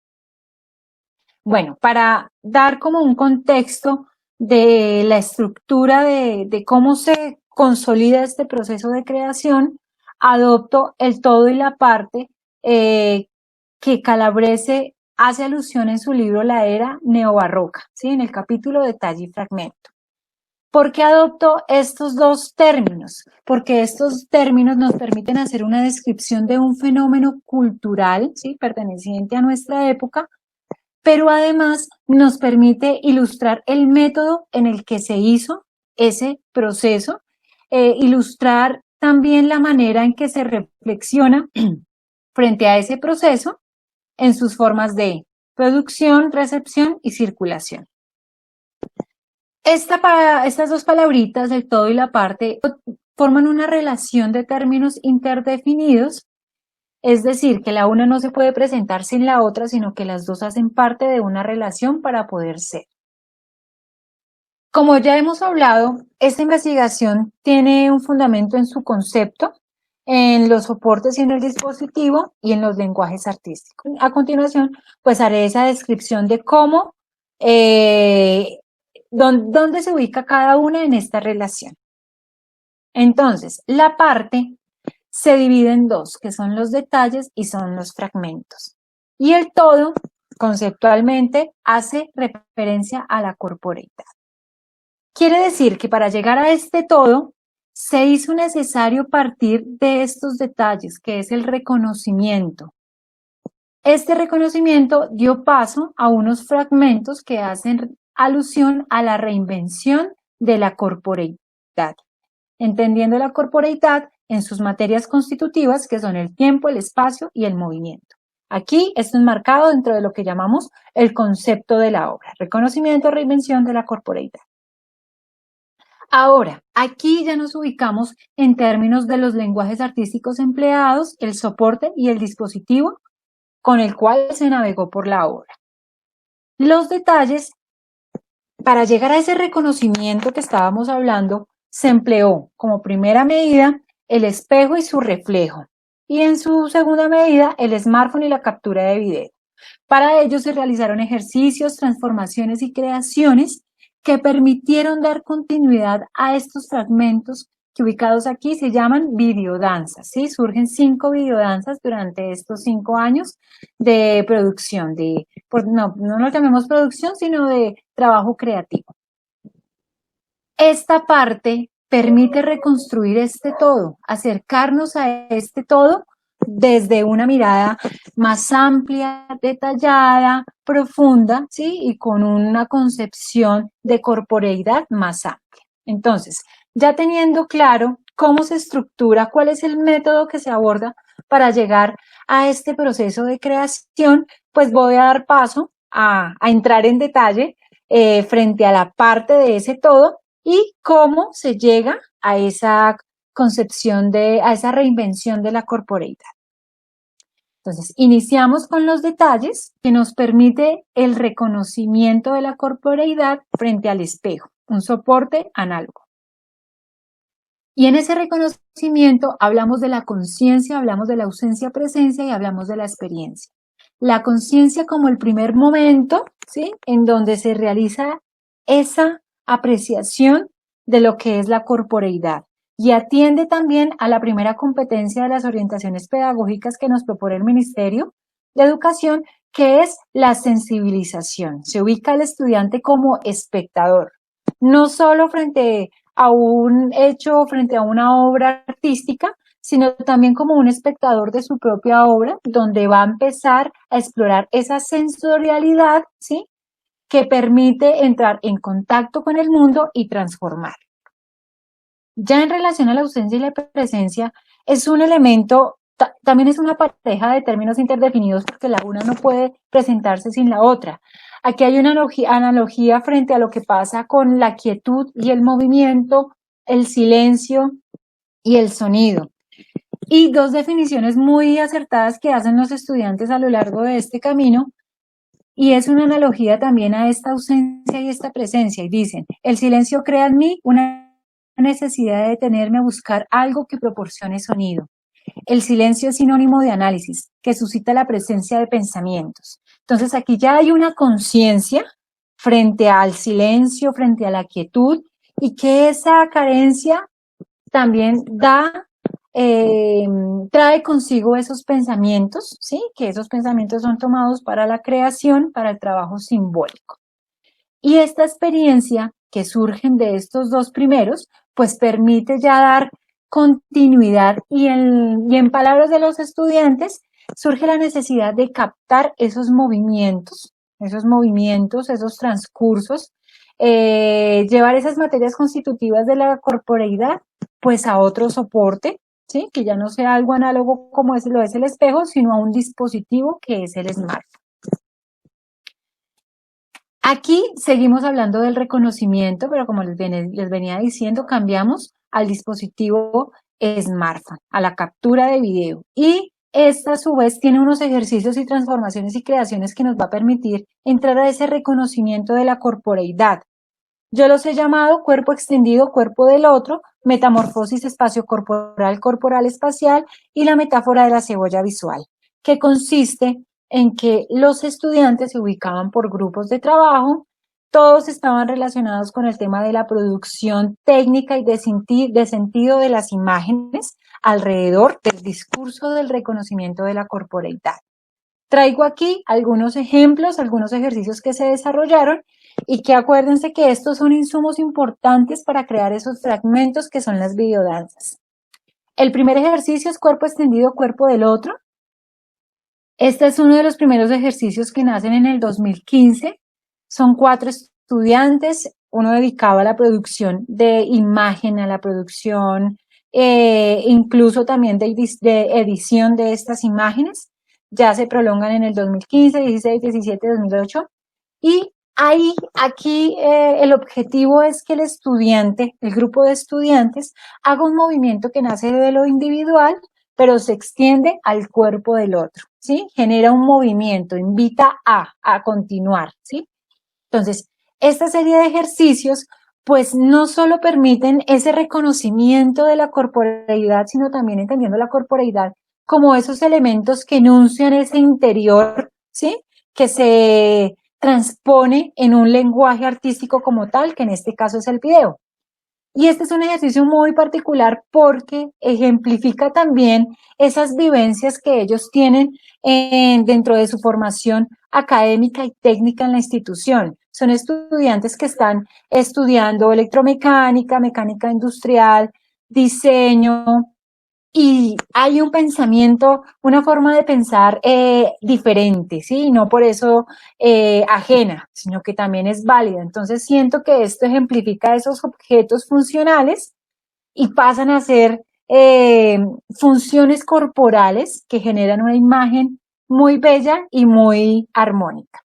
Bueno, para dar como un contexto de la estructura de cómo se consolida este proceso de creación, adopto el todo y la parte que Calabrese hace alusión en su libro La Era Neobarroca, ¿sí? En el capítulo Detalle y Fragmento. ¿Por qué adopto estos dos términos? Porque estos términos nos permiten hacer una descripción de un fenómeno cultural, ¿sí? Perteneciente a nuestra época, pero además nos permite ilustrar el método en el que se hizo ese proceso, ilustrar también la manera en que se reflexiona frente a ese proceso en sus formas de producción, recepción y circulación. Estas dos palabritas, el todo y la parte, forman una relación de términos interdefinidos, es decir, que la una no se puede presentar sin la otra, sino que las dos hacen parte de una relación para poder ser. Como ya hemos hablado, esta investigación tiene un fundamento en su concepto, en los soportes y en el dispositivo y en los lenguajes artísticos. A continuación, pues haré esa descripción de cómo ¿dónde se ubica cada una en esta relación? Entonces, la parte se divide en dos, que son los detalles y son los fragmentos. Y el todo, conceptualmente, hace referencia a la corporeidad. Quiere decir que para llegar a este todo, se hizo necesario partir de estos detalles, que es el reconocimiento. Este reconocimiento dio paso a unos fragmentos que hacen alusión a la reinvención de la corporeidad, entendiendo la corporeidad en sus materias constitutivas, que son el tiempo, el espacio y el movimiento. Aquí esto es marcado dentro de lo que llamamos el concepto de la obra, reconocimiento, reinvención de la corporeidad. Ahora, aquí ya nos ubicamos en términos de los lenguajes artísticos empleados, el soporte y el dispositivo con el cual se navegó por la obra. Los detalles, para llegar a ese reconocimiento que estábamos hablando, se empleó como primera medida el espejo y su reflejo, y en su segunda medida el smartphone y la captura de video. Para ello se realizaron ejercicios, transformaciones y creaciones que permitieron dar continuidad a estos fragmentos que ubicados aquí se llaman videodanzas, ¿sí? Surgen 5 videodanzas durante estos 5 años de producción, no lo llamemos producción, sino de trabajo creativo. Esta parte permite reconstruir este todo, acercarnos a este todo desde una mirada más amplia, detallada, profunda, ¿sí? Y con una concepción de corporeidad más amplia. Entonces, ya teniendo claro cómo se estructura, cuál es el método que se aborda para llegar a este proceso de creación, pues voy a dar paso a entrar en detalle frente a la parte de ese todo y cómo se llega a esa concepción a esa reinvención de la corporeidad. Entonces, iniciamos con los detalles que nos permite el reconocimiento de la corporeidad frente al espejo, un soporte análogo. Y en ese reconocimiento hablamos de la conciencia, hablamos de la ausencia-presencia y hablamos de la experiencia. La conciencia como el primer momento, ¿sí? En donde se realiza esa apreciación de lo que es la corporeidad y atiende también a la primera competencia de las orientaciones pedagógicas que nos propone el Ministerio de Educación, que es la sensibilización. Se ubica al estudiante como espectador, no solo frente a un hecho, frente a una obra artística, sino también como un espectador de su propia obra, donde va a empezar a explorar esa sensorialidad, ¿sí?, que permite entrar en contacto con el mundo y transformar. Ya en relación a la ausencia y la presencia, es un elemento, también es una pareja de términos interdefinidos porque la una no puede presentarse sin la otra. Aquí hay una analogía frente a lo que pasa con la quietud y el movimiento, el silencio y el sonido. Y dos definiciones muy acertadas que hacen los estudiantes a lo largo de este camino, y es una analogía también a esta ausencia y esta presencia. Y dicen, el silencio crea en mí una necesidad de detenerme a buscar algo que proporcione sonido. El silencio es sinónimo de análisis, que suscita la presencia de pensamientos. Entonces aquí ya hay una conciencia frente al silencio, frente a la quietud, y que esa carencia también trae consigo esos pensamientos, ¿sí?, que esos pensamientos son tomados para la creación, para el trabajo simbólico. Y esta experiencia que surgen de estos dos primeros, pues permite ya dar continuidad y en palabras de los estudiantes, surge la necesidad de captar esos movimientos, esos transcursos, llevar esas materias constitutivas de la corporeidad, pues a otro soporte, ¿sí?, que ya no sea algo análogo como lo es el espejo, sino a un dispositivo que es el smartphone. Aquí seguimos hablando del reconocimiento, pero como les venía diciendo, cambiamos al dispositivo smartphone, a la captura de video. Y esta a su vez tiene unos ejercicios y transformaciones y creaciones que nos va a permitir entrar a ese reconocimiento de la corporeidad. Yo los he llamado cuerpo extendido, cuerpo del otro, metamorfosis espacio-corporal, corporal-espacial y la metáfora de la cebolla visual, que consiste en que los estudiantes se ubicaban por grupos de trabajo, todos estaban relacionados con el tema de la producción técnica y de sentido de las imágenes alrededor del discurso del reconocimiento de la corporeidad. Traigo aquí algunos ejemplos, algunos ejercicios que se desarrollaron y que acuérdense que estos son insumos importantes para crear esos fragmentos que son las videodanzas. El primer ejercicio es cuerpo extendido, cuerpo del otro. Este es uno de los primeros ejercicios que nacen en el 2015. Son 4 estudiantes, uno dedicado a la producción de imagen, a la producción incluso también de edición de estas imágenes. Ya se prolongan en el 2015, 16, 17, 2008. Y aquí el objetivo es que el estudiante, el grupo de estudiantes, haga un movimiento que nace de lo individual, pero se extiende al cuerpo del otro, ¿sí? Genera un movimiento, invita a continuar, ¿sí? Entonces, esta serie de ejercicios, pues no solo permiten ese reconocimiento de la corporeidad, sino también entendiendo la corporeidad como esos elementos que enuncian ese interior, ¿sí?, que se transpone en un lenguaje artístico como tal, que en este caso es el video. Y este es un ejercicio muy particular porque ejemplifica también esas vivencias que ellos tienen dentro de su formación académica y técnica en la institución. Son estudiantes que están estudiando electromecánica, mecánica industrial, diseño, y hay un pensamiento, una forma de pensar diferente, ¿sí? No por eso ajena, sino que también es válida. Entonces siento que esto ejemplifica esos objetos funcionales y pasan a ser funciones corporales que generan una imagen muy bella y muy armónica.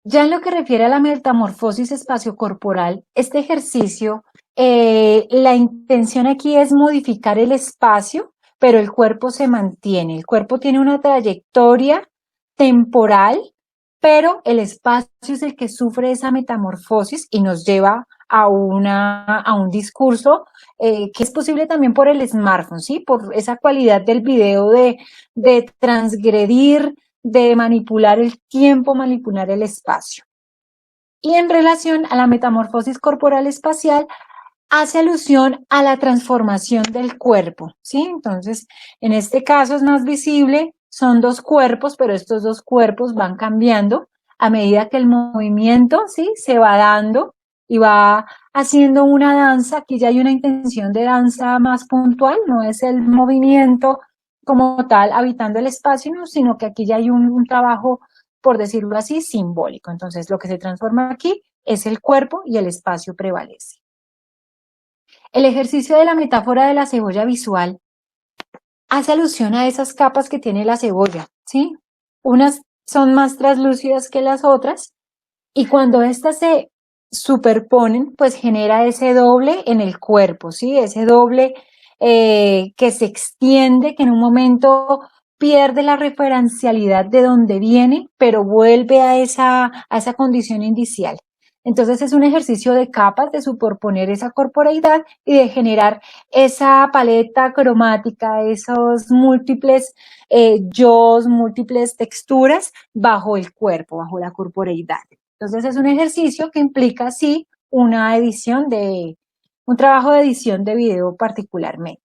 Ya en lo que refiere a la metamorfosis espaciocorporal, este ejercicio, la intención aquí es modificar el espacio, pero el cuerpo se mantiene. El cuerpo tiene una trayectoria temporal, pero el espacio es el que sufre esa metamorfosis y nos lleva a un discurso que es posible también por el smartphone, ¿sí? Por esa cualidad del video de transgredir, de manipular el tiempo, manipular el espacio. Y en relación a la metamorfosis corporal espacial, hace alusión a la transformación del cuerpo, ¿sí? Entonces, en este caso es más visible, son 2 cuerpos, pero estos 2 cuerpos van cambiando a medida que el movimiento, ¿sí?, se va dando y va haciendo una danza. Aquí ya hay una intención de danza más puntual, no es el movimiento como tal habitando el espacio, ¿no? Sino que aquí ya hay un trabajo, por decirlo así, simbólico. Entonces lo que se transforma aquí es el cuerpo y el espacio prevalece. El ejercicio de la metáfora de la cebolla visual hace alusión a esas capas que tiene la cebolla, ¿sí? Unas son más translúcidas que las otras, y cuando estas se superponen, pues genera ese doble en el cuerpo, ¿sí? Ese doble que se extiende, que en un momento pierde la referencialidad de donde viene, pero vuelve a esa condición indicial. Entonces es un ejercicio de capas, de superponer esa corporeidad y de generar esa paleta cromática, esos múltiples yos, múltiples texturas bajo el cuerpo, bajo la corporeidad. Entonces es un ejercicio que implica, sí, un trabajo de edición de video particularmente.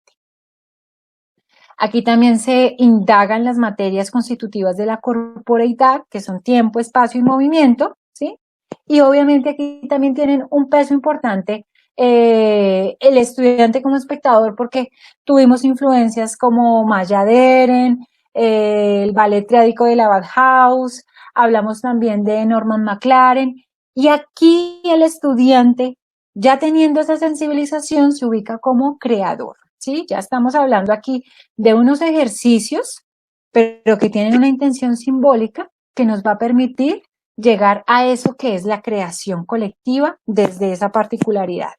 Aquí también se indagan las materias constitutivas de la corporeidad, que son tiempo, espacio y movimiento, ¿sí? Y obviamente aquí también tienen un peso importante el estudiante como espectador, porque tuvimos influencias como Maya Deren, el ballet triádico de la Bauhaus, hablamos también de Norman McLaren, y aquí el estudiante, ya teniendo esa sensibilización, se ubica como creador, ¿sí? Ya estamos hablando aquí de unos ejercicios, pero que tienen una intención simbólica que nos va a permitir llegar a eso que es la creación colectiva desde esa particularidad.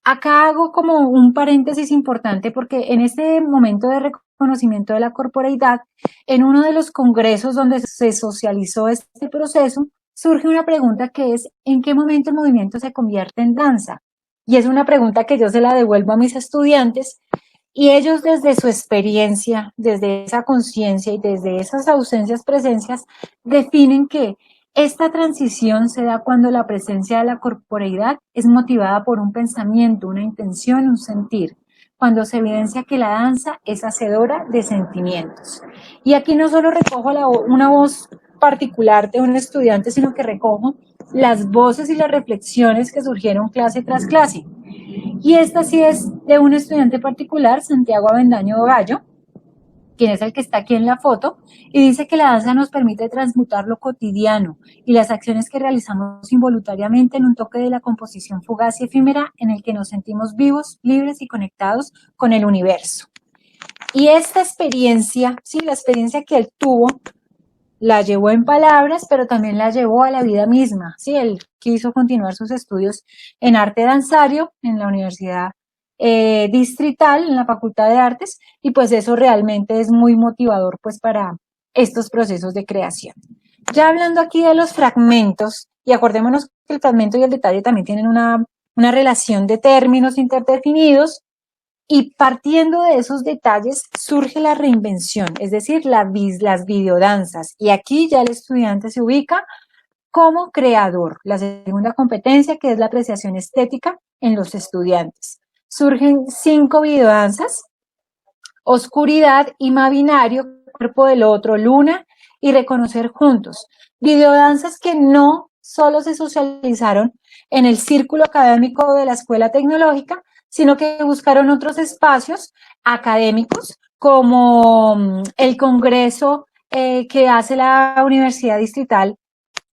Acá hago como un paréntesis importante porque en este momento de reconocimiento de la corporeidad, en uno de los congresos donde se socializó este proceso, surge una pregunta que es: ¿en qué momento el movimiento se convierte en danza? Y es una pregunta que yo se la devuelvo a mis estudiantes, y ellos desde su experiencia, desde esa conciencia y desde esas ausencias presencias, definen que esta transición se da cuando la presencia de la corporeidad es motivada por un pensamiento, una intención, un sentir, cuando se evidencia que la danza es hacedora de sentimientos. Y aquí no solo recojo una voz particular de un estudiante, sino que recojo las voces y las reflexiones que surgieron clase tras clase. Y esta sí es de un estudiante particular, Santiago Avendaño Gallo, quien es el que está aquí en la foto, y dice que la danza nos permite transmutar lo cotidiano y las acciones que realizamos involuntariamente en un toque de la composición fugaz y efímera en el que nos sentimos vivos, libres y conectados con el universo. Y esta experiencia, sí, la experiencia que él tuvo, la llevó en palabras, pero también la llevó a la vida misma, sí, él quiso continuar sus estudios en arte danzario en la Universidad Distrital, en la Facultad de Artes, y pues eso realmente es muy motivador pues para estos procesos de creación. Ya hablando aquí de los fragmentos, y acordémonos que el fragmento y el detalle también tienen una relación de términos interdefinidos, y partiendo de esos detalles surge la reinvención, es decir, las videodanzas, y aquí ya el estudiante se ubica como creador, la segunda competencia, que es la apreciación estética en los estudiantes. Surgen 5 videodanzas: oscuridad, imaginario, cuerpo del otro, luna y reconocer juntos. Videodanzas que no solo se socializaron en el círculo académico de la Escuela Tecnológica, sino que buscaron otros espacios académicos, como el congreso que hace la Universidad Distrital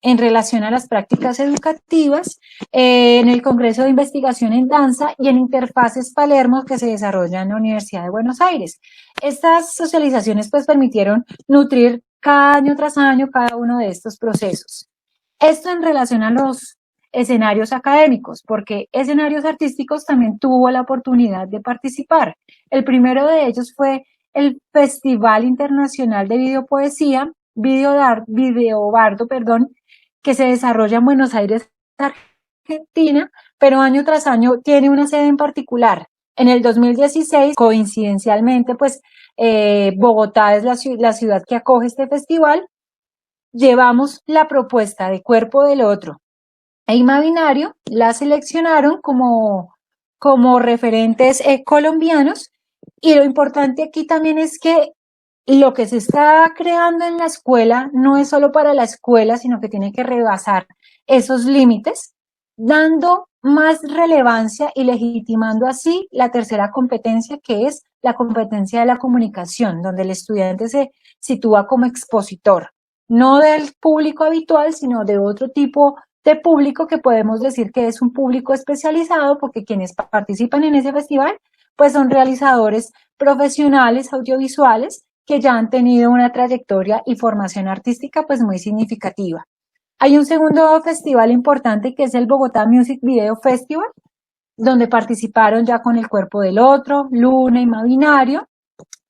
en relación a las prácticas educativas, en el Congreso de Investigación en Danza y en Interfaces Palermo, que se desarrolla en la Universidad de Buenos Aires. Estas socializaciones pues permitieron nutrir año tras año cada uno de estos procesos. Esto en relación a los escenarios académicos, porque escenarios artísticos también tuvo la oportunidad de participar. El primero de ellos fue el Festival Internacional de Videopoesía, Videobardo, que se desarrolla en Buenos Aires, Argentina, pero año tras año tiene una sede en particular. En el 2016, coincidencialmente, pues Bogotá es la ciudad que acoge este festival. Llevamos la propuesta de Cuerpo del Otro e Imaginario, la seleccionaron como referentes colombianos, y lo importante aquí también es que lo que se está creando en la escuela no es solo para la escuela, sino que tiene que rebasar esos límites dando más relevancia y legitimando así la tercera competencia, que es la competencia de la comunicación, donde el estudiante se sitúa como expositor, no del público habitual, sino de otro tipo de público que podemos decir que es un público especializado, porque quienes participan en ese festival pues son realizadores profesionales audiovisuales que ya han tenido una trayectoria y formación artística pues muy significativa. Hay un segundo festival importante que es el Bogotá Music Video Festival, donde participaron ya con El Cuerpo del Otro, Luna y Mavinario,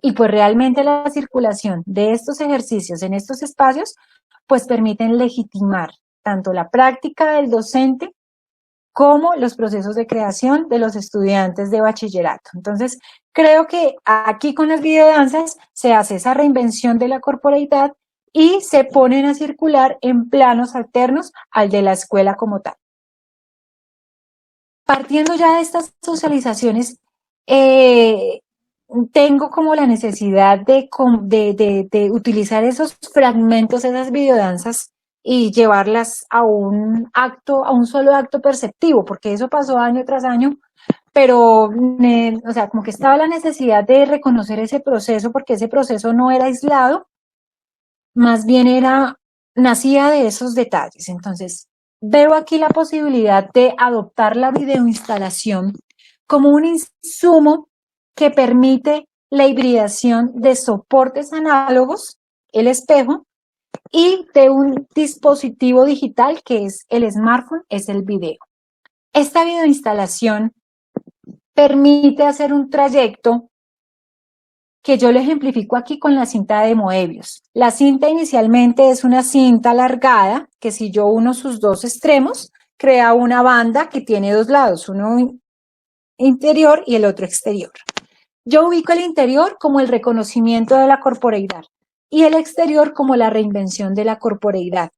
y pues realmente la circulación de estos ejercicios en estos espacios pues permiten legitimar tanto la práctica del docente como los procesos de creación de los estudiantes de bachillerato. Entonces, creo que aquí con las videodanzas se hace esa reinvención de la corporeidad y se ponen a circular en planos alternos al de la escuela como tal. Partiendo ya de estas socializaciones, tengo como la necesidad de utilizar esos fragmentos, esas videodanzas, y llevarlas a un acto, a un solo acto perceptivo, porque eso pasó año tras año, pero, o sea, como que estaba la necesidad de reconocer ese proceso, porque ese proceso no era aislado, más bien nacía de esos detalles. Entonces, veo aquí la posibilidad de adoptar la videoinstalación como un insumo que permite la hibridación de soportes análogos, el espejo, y de un dispositivo digital que es el smartphone, es el video. Esta videoinstalación permite hacer un trayecto que yo lo ejemplifico aquí con la cinta de Moebius. La cinta inicialmente es una cinta alargada que si yo uno sus dos extremos, crea una banda que tiene dos lados, uno interior y el otro exterior. Yo ubico el interior como el reconocimiento de la corporeidad y el exterior como la reinvención de la corporeidad.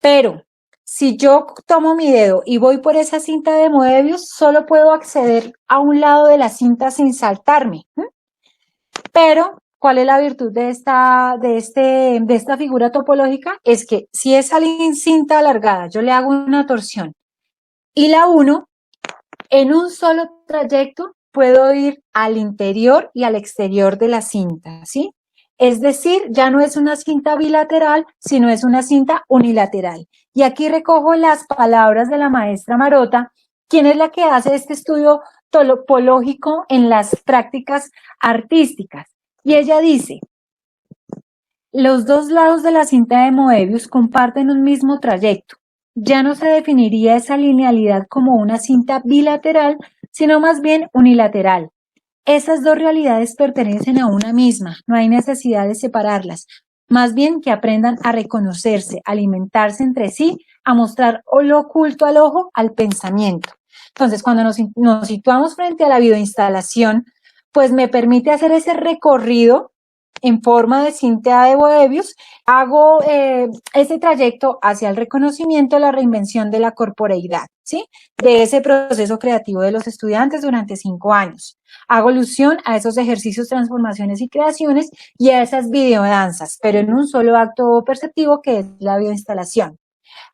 Pero si yo tomo mi dedo y voy por esa cinta de Moebius, solo puedo acceder a un lado de la cinta sin saltarme. Pero, ¿cuál es la virtud de esta figura topológica? Es que si esa cinta alargada yo le hago una torsión y la uno, en un solo trayecto puedo ir al interior y al exterior de la cinta, ¿sí? Es decir, ya no es una cinta bilateral, sino es una cinta unilateral. Y aquí recojo las palabras de la maestra Marota, quien es la que hace este estudio topológico en las prácticas artísticas. Y ella dice, los dos lados de la cinta de Moebius comparten un mismo trayecto. Ya no se definiría esa linealidad como una cinta bilateral, sino más bien unilateral. Esas dos realidades pertenecen a una misma, no hay necesidad de separarlas, más bien que aprendan a reconocerse, a alimentarse entre sí, a mostrar lo oculto al ojo, al pensamiento. Entonces, cuando nos situamos frente a la videoinstalación, pues me permite hacer ese recorrido en forma de cinta de Moebius, hago ese trayecto hacia el reconocimiento, la reinvención de la corporeidad, ¿sí? De ese proceso creativo de los estudiantes durante 5 años. Hago alusión a esos ejercicios, transformaciones y creaciones y a esas videodanzas, pero en un solo acto perceptivo que es la videoinstalación.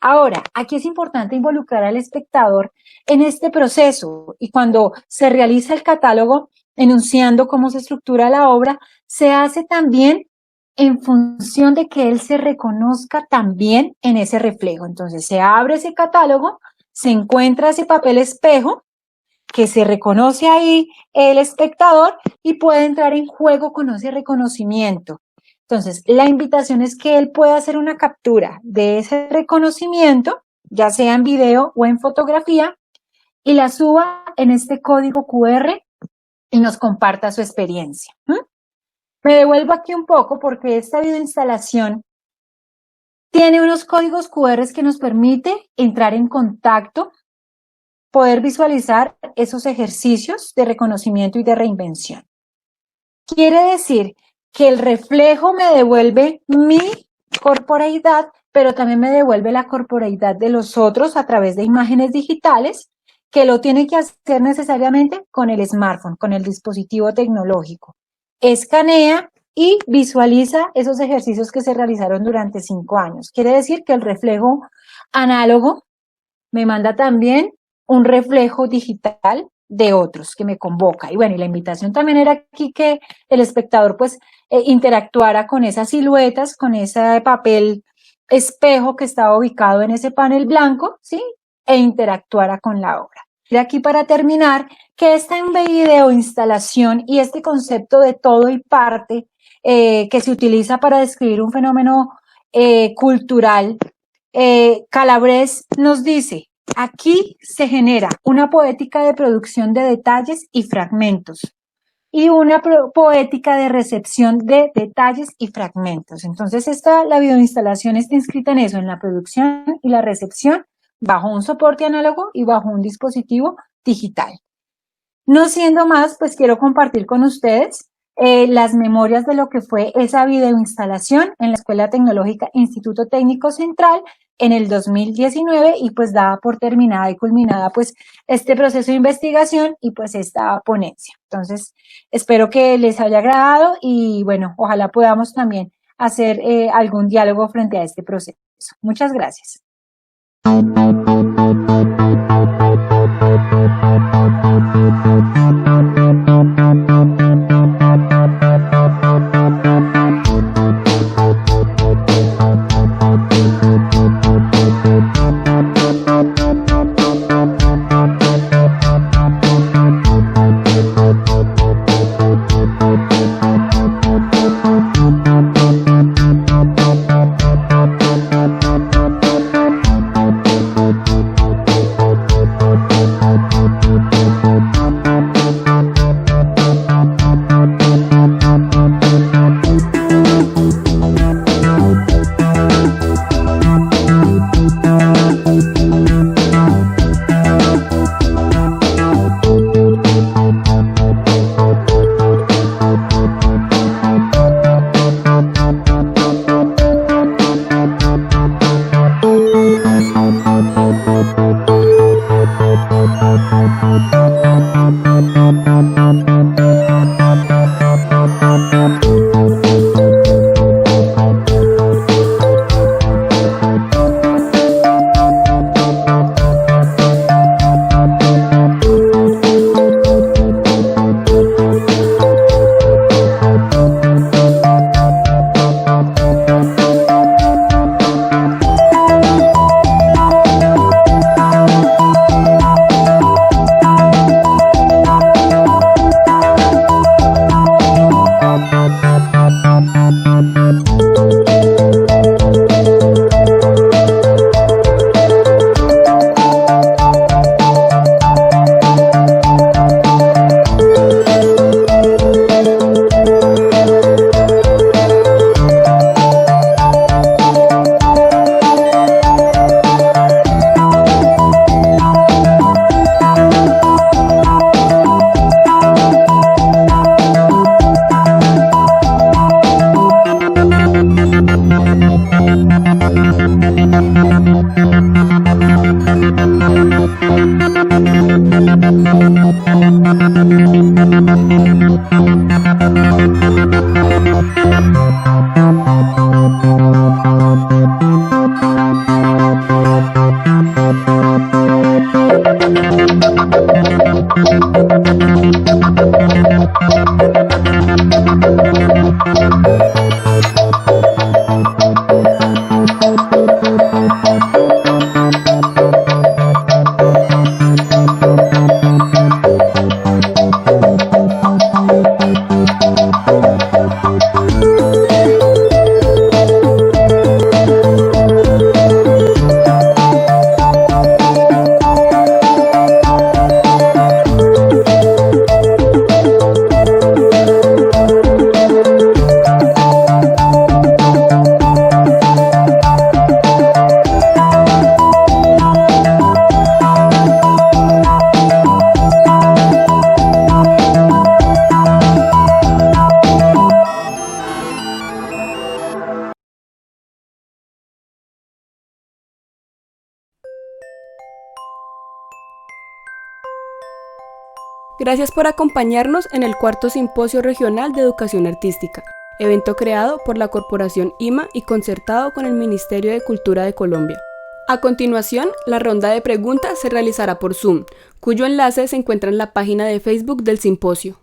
Ahora, aquí es importante involucrar al espectador en este proceso y cuando se realiza el catálogo, enunciando cómo se estructura la obra, se hace también en función de que él se reconozca también en ese reflejo. Entonces, se abre ese catálogo, se encuentra ese papel espejo, que se reconoce ahí el espectador y puede entrar en juego con ese reconocimiento. Entonces, la invitación es que él pueda hacer una captura de ese reconocimiento, ya sea en video o en fotografía, y la suba en este código QR y nos comparta su experiencia. Me devuelvo aquí un poco porque esta videoinstalación tiene unos códigos QR que nos permite entrar en contacto, poder visualizar esos ejercicios de reconocimiento y de reinvención. Quiere decir que el reflejo me devuelve mi corporeidad, pero también me devuelve la corporeidad de los otros a través de imágenes digitales, que lo tiene que hacer necesariamente con el smartphone, con el dispositivo tecnológico. Escanea y visualiza esos ejercicios que se realizaron durante 5 años. Quiere decir que el reflejo análogo me manda también un reflejo digital de otros que me convoca. Y bueno, y la invitación también era aquí que el espectador pues interactuara con esas siluetas, con ese papel espejo que estaba ubicado en ese panel blanco, ¿sí? E interactuara con la obra. Y aquí para terminar, que esta videoinstalación y este concepto de todo y parte que se utiliza para describir un fenómeno cultural, Calabres nos dice: aquí se genera una poética de producción de detalles y fragmentos y una poética de recepción de detalles y fragmentos. Entonces, la videoinstalación está inscrita en eso, en la producción y la recepción bajo un soporte análogo y bajo un dispositivo digital. No siendo más, pues quiero compartir con ustedes las memorias de lo que fue esa videoinstalación en la Escuela Tecnológica Instituto Técnico Central en el 2019 y pues daba por terminada y culminada pues este proceso de investigación y pues esta ponencia. Entonces, espero que les haya agradado y bueno, ojalá podamos también hacer algún diálogo frente a este proceso. Muchas gracias. Gracias por acompañarnos en el cuarto Simposio Regional de Educación Artística, evento creado por la Corporación IMA y concertado con el Ministerio de Cultura de Colombia. A continuación, la ronda de preguntas se realizará por Zoom, cuyo enlace se encuentra en la página de Facebook del simposio.